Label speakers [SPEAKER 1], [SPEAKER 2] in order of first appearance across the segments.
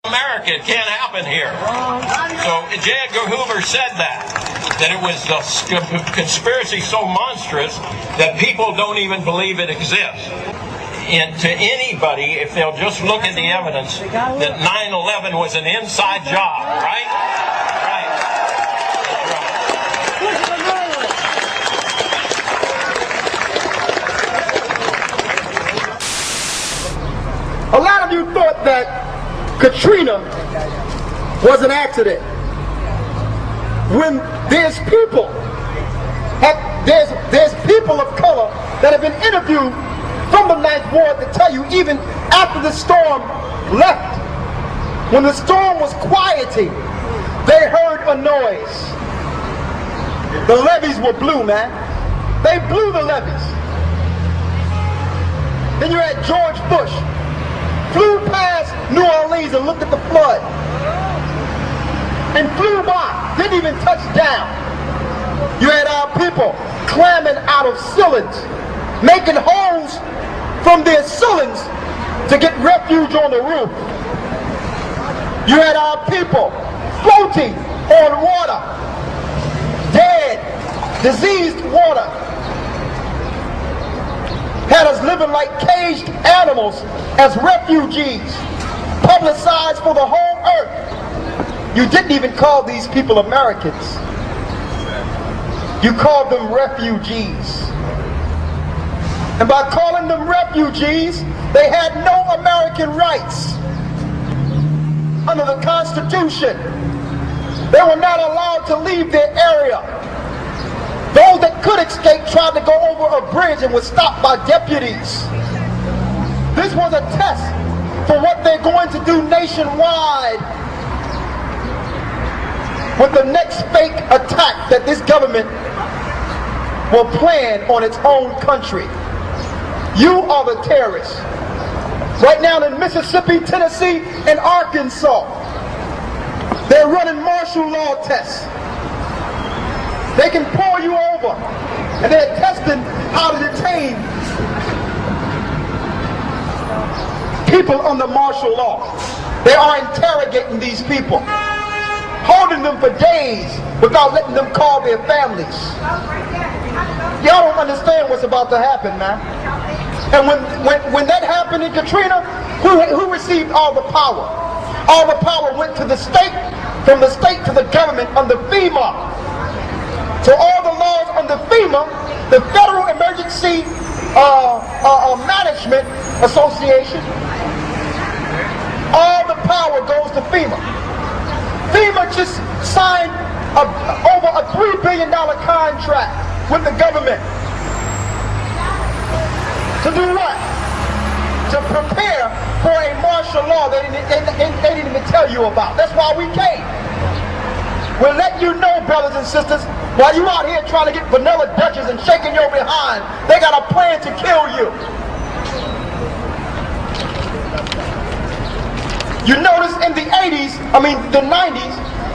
[SPEAKER 1] America. It can't happen here. So J. Edgar Hoover said that it was a conspiracy so monstrous that people don't even believe it exists. And to anybody, if they'll just look at the evidence, that 9/11 was an inside job, right? Right.
[SPEAKER 2] A lot of you thought that Katrina was an accident. When there's people of color that have been interviewed from the Ninth Ward to tell you, even after the storm left, when the storm was quieting, they heard a noise. The levees were blue, man. They blew the levees. Then you had George Bush, flew past New Orleans and looked at the flood, and flew by, didn't even touch down. You had our people climbing out of ceilings, making holes from their ceilings to get refuge on the roof. You had our people floating on water, dead, diseased water. Had us living like caged animals as refugees, publicized for the whole earth. You didn't even call these people Americans. You called them refugees. And by calling them refugees, they had no American rights. Under the Constitution, they were not allowed to leave their area. Those that could escape tried to go over a bridge and were stopped by deputies. This was a test for what they're going to do nationwide with the next fake attack that this government will plan on its own country. You are the terrorists. Right now in Mississippi, Tennessee, and Arkansas, they're running martial law tests. They can pull you over, and they're testing how to detain people under martial law. They are interrogating these people, holding them for days without letting them call their families. Y'all don't understand what's about to happen, man. And when that happened in Katrina, who received all the power? All the power went to the state, from the state to the government under FEMA. So all the laws under FEMA, the Federal Emergency Management Association, all the power goes to FEMA. FEMA just signed over a $3 billion contract with the government. To do what? To prepare for a martial law they didn't even tell you about. That's why we came. We'll let you know, brothers and sisters, while you out here trying to get vanilla Dutches and shaking your behind, they got a plan to kill you. You notice in the 90s,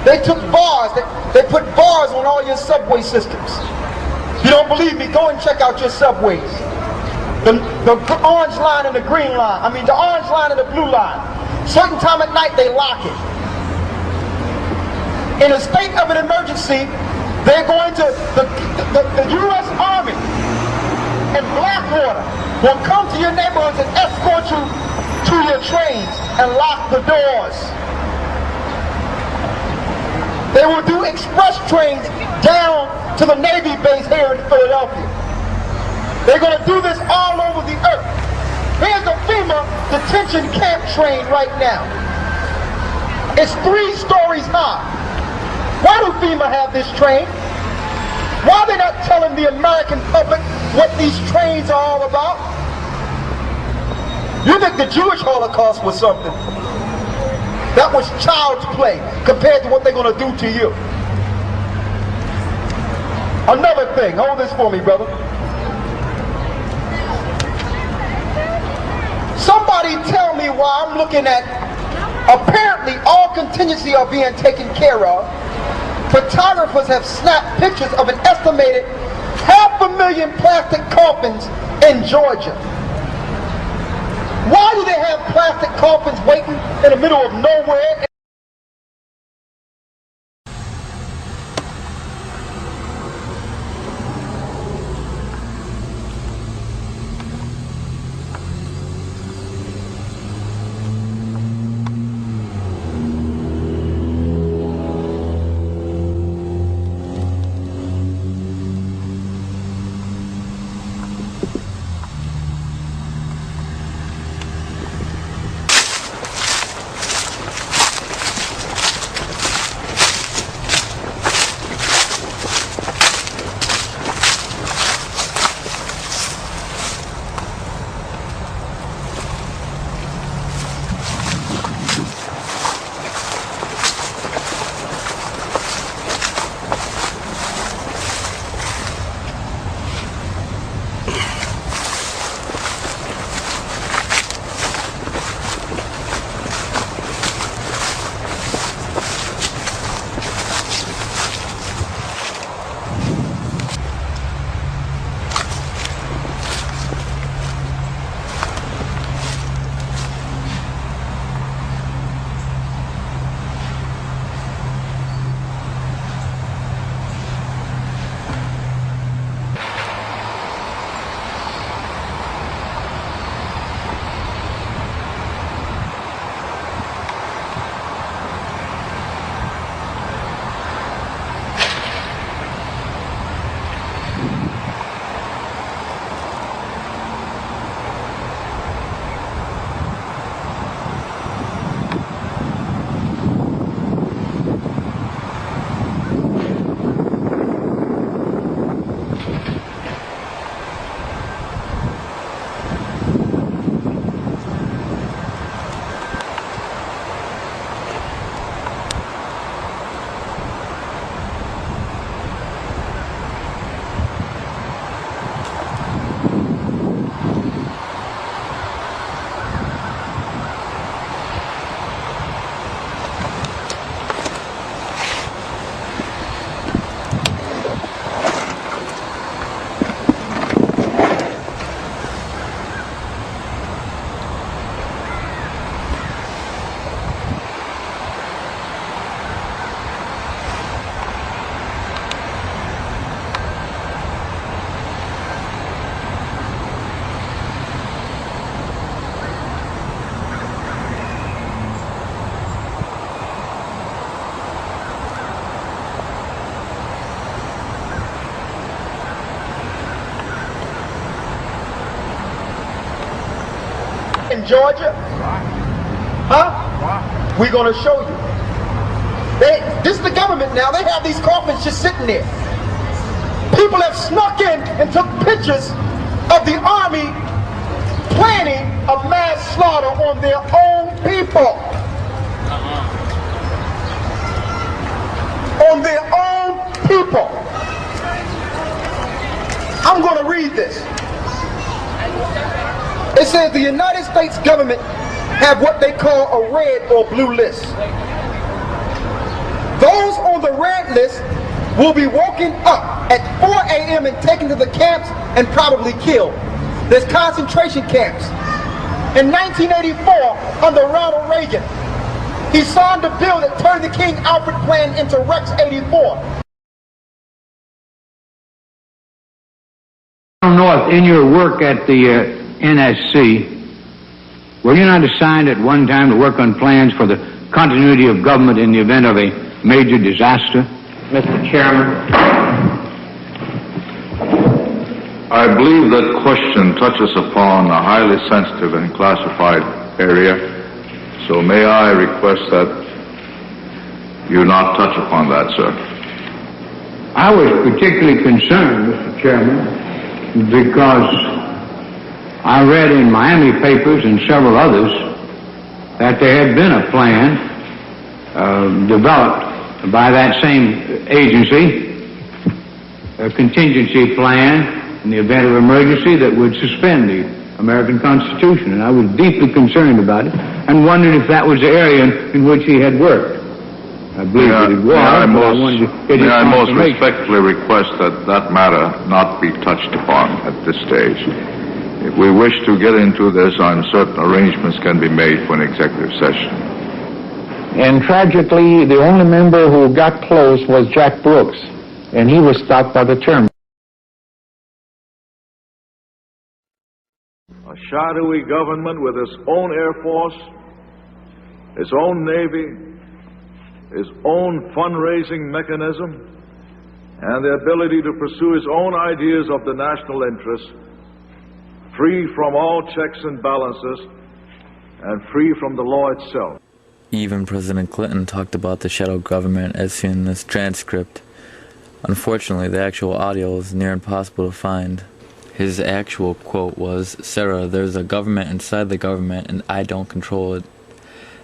[SPEAKER 2] they took bars, they put bars on all your subway systems. You don't believe me? Go and check out your subways. The orange line and the green line, the orange line and the blue line. Certain time at night they lock it. In a state of an emergency, they're going to, the U.S. Army and Blackwater will come to your neighborhoods and escort you to your trains and lock the doors. They will do express trains down to the Navy base here in Philadelphia. They're going to do this all over the earth. Here's a FEMA detention camp train right now. It's 3 stories high. Why do FEMA have this train? Why are they not telling the American public what these trains are all about? You think the Jewish Holocaust was something? That was child's play compared to what they're going to do to you. Another thing, hold this for me, brother. Somebody tell me why I'm looking at, apparently all contingency are being taken care of. Photographers have snapped pictures of an estimated 500,000 plastic coffins in Georgia. Why do they have plastic plastic coffins waiting in the middle of nowhere. In Georgia? Huh? We're going to show you. This is the government now. They have these coffins just sitting there. People have snuck in and took pictures of the army planning a mass slaughter on their own people. On their own people. I'm going to read this. It says the United States government have what they call a red or blue list. Those on the red list will be woken up at 4 a.m. and taken to the camps and probably killed. There's concentration camps. In 1984, under Ronald Reagan, he signed a bill that turned the King Alfred Plan into Rex 84.
[SPEAKER 3] I don't know if in your work at the NSC, were you not assigned at one time to work on plans for the continuity of government in the event of a major disaster? Mr. Chairman.
[SPEAKER 4] I believe that question touches upon a highly sensitive and classified area, so may I request that you not touch upon that, sir.
[SPEAKER 3] I was particularly concerned, Mr. Chairman, because I read in Miami papers and several others that there had been a plan developed by that same agency, a contingency plan in the event of emergency that would suspend the American Constitution. And I was deeply concerned about it and wondered if that was the area in which he had worked. I believe that it was,
[SPEAKER 4] may I most respectfully request that that matter not be touched upon at this stage. If we wish to get into this, I'm certain arrangements can be made for an executive session.
[SPEAKER 3] And tragically, the only member who got close was Jack Brooks, and he was stopped by the chairman.
[SPEAKER 4] A shadowy government with its own Air Force, its own Navy, its own fundraising mechanism, and the ability to pursue its own ideas of the national interest, free from all checks and balances, and free from the law itself.
[SPEAKER 5] Even President Clinton talked about the shadow government as seen in this transcript. Unfortunately, the actual audio is near impossible to find. His actual quote was, "Sarah, there's a government inside the government and I don't control it."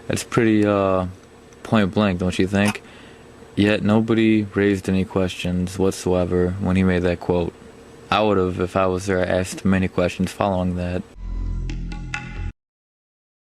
[SPEAKER 5] That's pretty, point blank, don't you think? Yet nobody raised any questions whatsoever when he made that quote. I would have, if I was there, asked many questions following that.